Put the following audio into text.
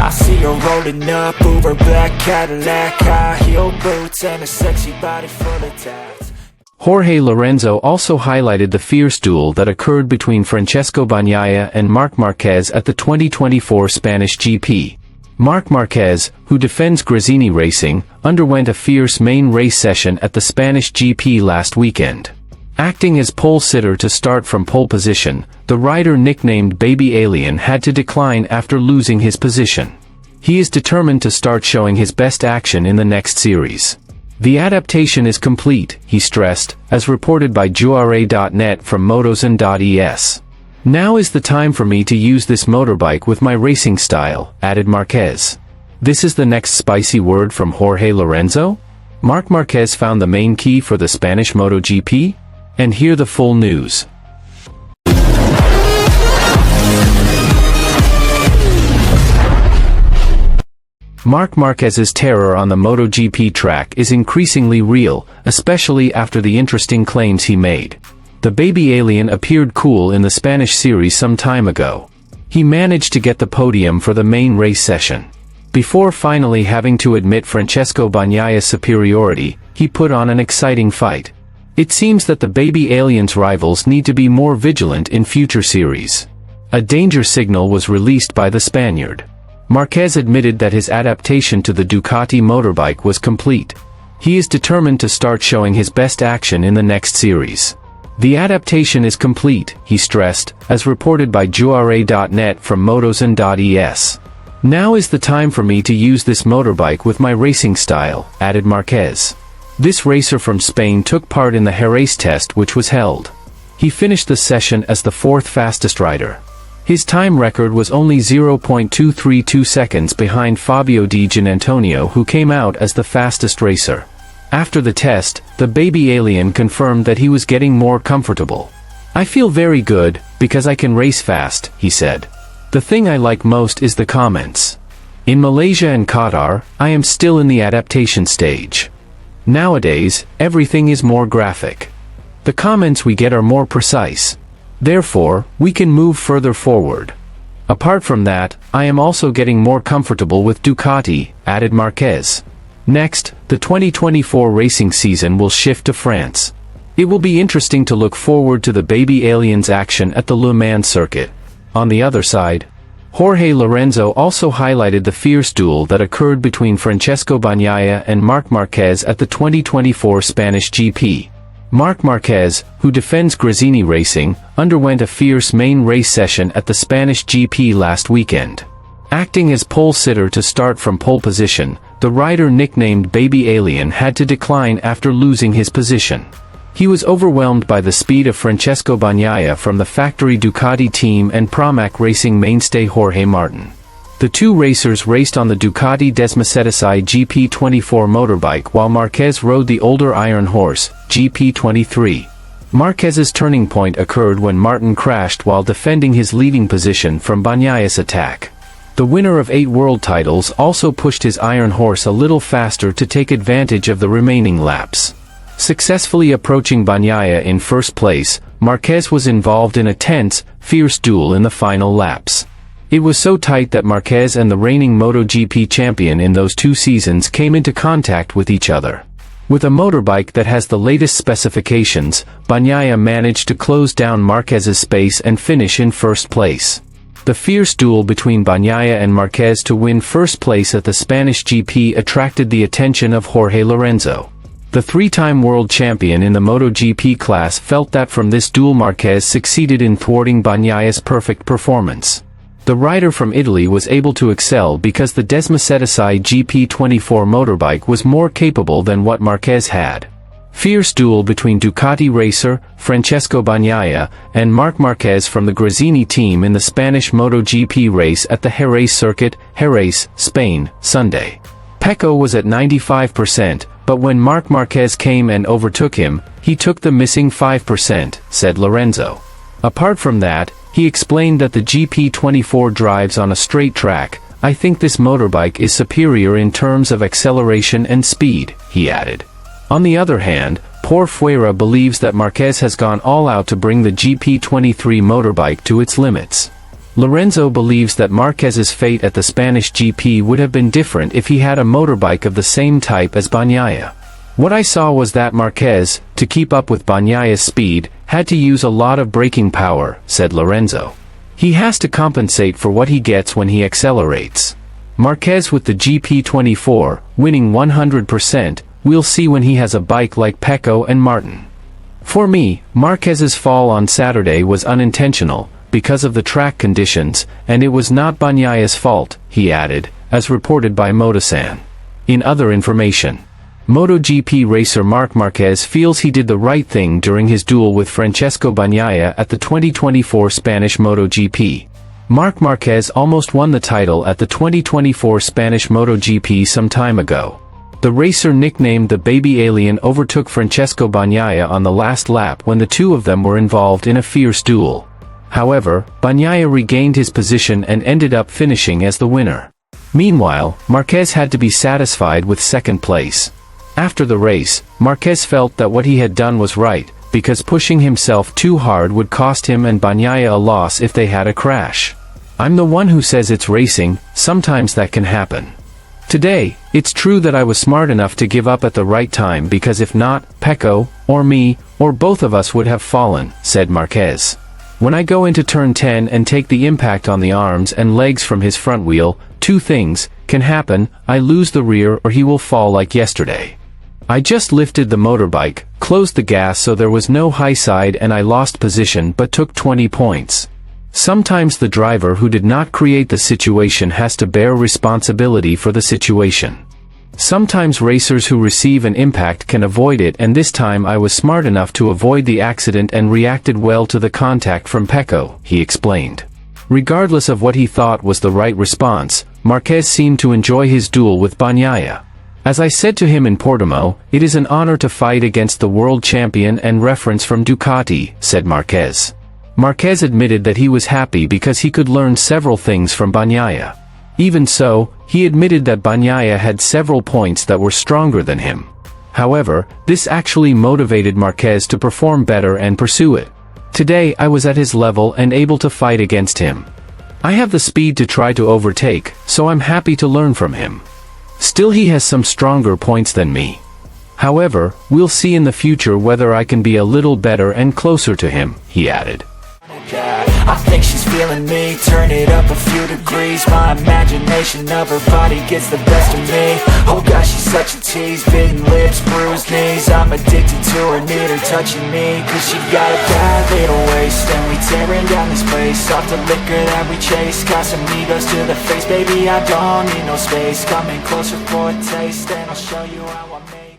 I see her rolling up, Uber black Cadillac, high heel boots and a sexy body full of tats. Jorge Lorenzo also highlighted the fierce duel that occurred between Francesco Bagnaia and Marc Marquez at the 2024 Spanish GP. Marc Marquez, who defends Gresini Racing, underwent a fierce main race session at the Spanish GP last weekend. Acting as pole sitter to start from pole position, the rider nicknamed Baby Alien had to decline after losing his position. He is determined to start showing his best action in the next series. The adaptation is complete, he stressed, as reported by Jerez.net from motozen.es. Now is the time for me to use this motorbike with my racing style, added Marquez. This is the next spicy word from Jorge Lorenzo? Marc Marquez found the main key for the Spanish MotoGP? And hear the full news. Marc Marquez's terror on the MotoGP track is increasingly real, especially after the interesting claims he made. The baby alien appeared cool in the Spanish series some time ago. He managed to get the podium for the main race session. Before finally having to admit Francesco Bagnaia's superiority, he put on an exciting fight. It seems that the baby alien's rivals need to be more vigilant in future series. A danger signal was released by the Spaniard. Marquez admitted that his adaptation to the Ducati motorbike was complete. He is determined to start showing his best action in the next series. The adaptation is complete, he stressed, as reported by Jerez.net from motozen.es. Now is the time for me to use this motorbike with my racing style, added Marquez. This racer from Spain took part in the Jerez test which was held. He finished the session as the fourth fastest rider. His time record was only 0.232 seconds behind Fabio Di Gianantonio, who came out as the fastest racer. After the test, the baby alien confirmed that he was getting more comfortable. I feel very good, because I can race fast, he said. The thing I like most is the comments. In Malaysia and Qatar, I am still in the adaptation stage. Nowadays, everything is more graphic. The comments we get are more precise. Therefore, we can move further forward. Apart from that, I am also getting more comfortable with Ducati, added Marquez. Next, the 2024 racing season will shift to France. It will be interesting to look forward to the baby alien's action at the Le Mans circuit. On the other side, Jorge Lorenzo also highlighted the fierce duel that occurred between Francesco Bagnaia and Marc Marquez at the 2024 Spanish GP. Marc Marquez, who defends Gresini Racing, underwent a fierce main race session at the Spanish GP last weekend. Acting as pole sitter to start from pole position, the rider nicknamed Baby Alien had to decline after losing his position. He was overwhelmed by the speed of Francesco Bagnaia from the factory Ducati team and Pramac Racing mainstay Jorge Martin. The two racers raced on the Ducati Desmacetici GP24 motorbike while Marquez rode the older Iron Horse, GP23. Marquez's turning point occurred when Martin crashed while defending his leading position from Bagnaia's attack. The winner of 8 world titles also pushed his Iron Horse a little faster to take advantage of the remaining laps. Successfully approaching Bagnaia in first place, Marquez was involved in a tense, fierce duel in the final laps. It was so tight that Marquez and the reigning MotoGP champion in those 2 seasons came into contact with each other. With a motorbike that has the latest specifications, Bagnaia managed to close down Marquez's space and finish in first place. The fierce duel between Bagnaia and Marquez to win first place at the Spanish GP attracted the attention of Jorge Lorenzo. The 3-time world champion in the MotoGP class felt that from this duel Marquez succeeded in thwarting Bagnaia's perfect performance. The rider from Italy was able to excel because the Desmacetici GP24 motorbike was more capable than what Marquez had. Fierce duel between Ducati racer, Francesco Bagnaia, and Marc Marquez from the Gresini team in the Spanish MotoGP race at the Jerez circuit, Jerez, Spain, Sunday. Pecco was at 95%, but when Marc Marquez came and overtook him, he took the missing 5%, said Lorenzo. Apart from that, he explained that the GP24 drives on a straight track. I think this motorbike is superior in terms of acceleration and speed, he added. On the other hand, Por Fuera believes that Marquez has gone all out to bring the GP23 motorbike to its limits. Lorenzo believes that Marquez's fate at the Spanish GP would have been different if he had a motorbike of the same type as Bagnaia. What I saw was that Marquez, to keep up with Bagnaia's speed, had to use a lot of braking power, said Lorenzo. He has to compensate for what he gets when he accelerates. Marquez with the GP24, winning 100%, we'll see when he has a bike like Pecco and Martin. For me, Marquez's fall on Saturday was unintentional, because of the track conditions, and it was not Bagnaia's fault, he added, as reported by Motosan. In other information, MotoGP racer Marc Marquez feels he did the right thing during his duel with Francesco Bagnaia at the 2024 Spanish MotoGP. Marc Marquez almost won the title at the 2024 Spanish MotoGP some time ago. The racer nicknamed the Baby Alien overtook Francesco Bagnaia on the last lap when the two of them were involved in a fierce duel. However, Bagnaia regained his position and ended up finishing as the winner. Meanwhile, Marquez had to be satisfied with second place. After the race, Marquez felt that what he had done was right, because pushing himself too hard would cost him and Bagnaia a loss if they had a crash. I'm the one who says it's racing, sometimes that can happen. Today, it's true that I was smart enough to give up at the right time because if not, Pecco, or me, or both of us would have fallen, said Marquez. When I go into turn 10 and take the impact on the arms and legs from his front wheel, two things can happen: I lose the rear or he will fall like yesterday. I just lifted the motorbike, closed the gas so there was no high side and I lost position but took 20 points. Sometimes the driver who did not create the situation has to bear responsibility for the situation. Sometimes racers who receive an impact can avoid it, and this time I was smart enough to avoid the accident and reacted well to the contact from Pecco, he explained. Regardless of what he thought was the right response, Marquez seemed to enjoy his duel with Bagnaia. As I said to him in Portimao, it is an honor to fight against the world champion and reference from Ducati, said Marquez. Marquez admitted that he was happy because he could learn several things from Bagnaia. Even so, he admitted that Bagnaia had several points that were stronger than him. However, this actually motivated Marquez to perform better and pursue it. Today I was at his level and able to fight against him. I have the speed to try to overtake, so I'm happy to learn from him. Still, he has some stronger points than me. However, we'll see in the future whether I can be a little better and closer to him, he added. I think she's feeling me, turn it up a few degrees. My imagination of her body gets the best of me. Oh gosh, she's such a tease, bitten lips, bruised knees. I'm addicted to her, need her touching me, cause she got a bad little waist. And we tearing down this place, off the liquor that we chase. Got some egos to the face, baby I don't need no space. Coming closer for a taste, and I'll show you how I make